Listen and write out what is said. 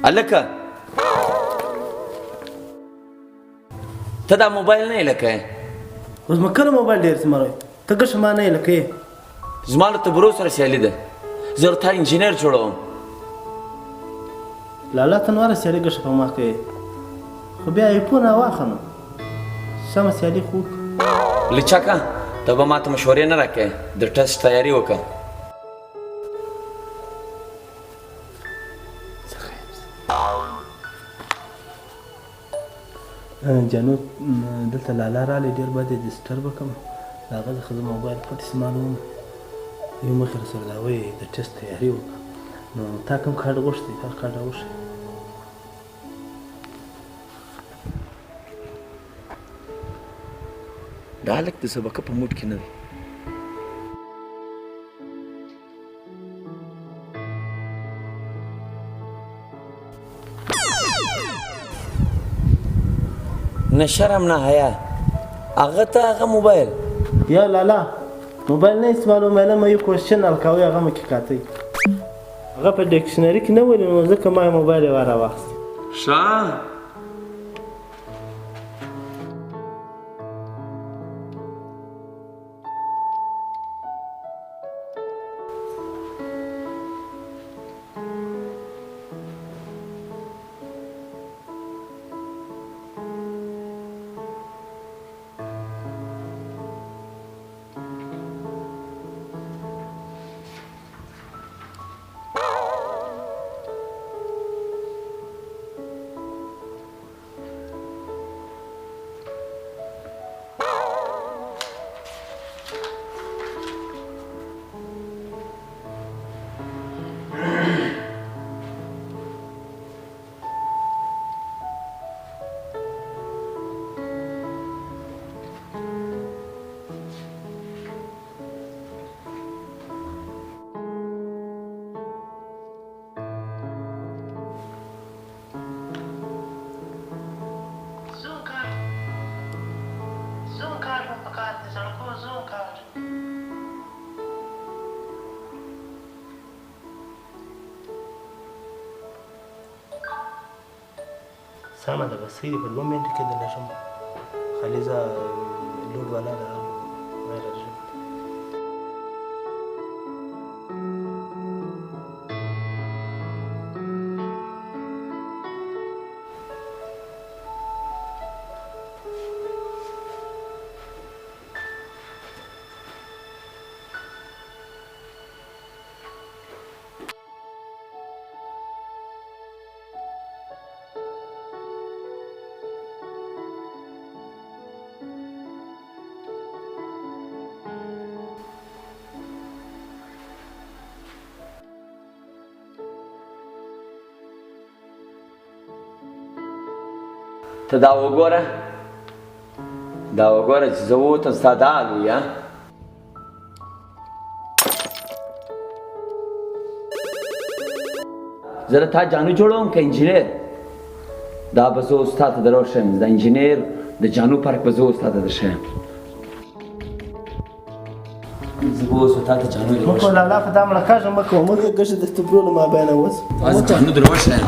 هلکه ته دا موبایل نه یې لکه اوس مې کله موبایل ډېر څه ته ګشه ما نه یې لکه زما له تبرو سره سیالي ده زه ورته انجینر جوړوم لالا ته نوره سیالي ګشه په ما کوې خو بیا ایفون واخله نو سمه سیالي خو لچکه ته به ما ته مشورې نه راکړې د ټسټ تیاري وکړه جانو دلته لالا رالی ډېر بد دی ډسټربه کړم د هغه څخه زه موبایل پټ استعمالوم یو مخکې راسره دا وایي د ټسټ تیاري وکړه نو تا کوم کارډ غوښتی هر کارډ راوښیي دا هلک د سبقه په موډ کې نه دی نه شرم نه حیا هغه ته هغه موبایل یا لالا موبایل نه استعمالوم مې یو کوېسچن حل کوئ هغه مې کې کاتی هغه په ډکشنري کې نه ویلي نو ځکه ما یې موبایل یې راواخیست ښه سمه ده بس په 2 منټه کې دلته شم خلیزه لوډ والا ده راځي ته دا وګوره چې زه ووتم ستا دا حال وي زه د تا جانو جوړوم که انجینر دا به زه اوس تا ته درښیم د انجینر د جانو فرق به زه اوس تا ته درښیم زه به اوس تا ته جانو موږ خو لالا په دا مړه کږه مه کوه موږ ګښه د تبرو له مابینه اوس جانو درښیم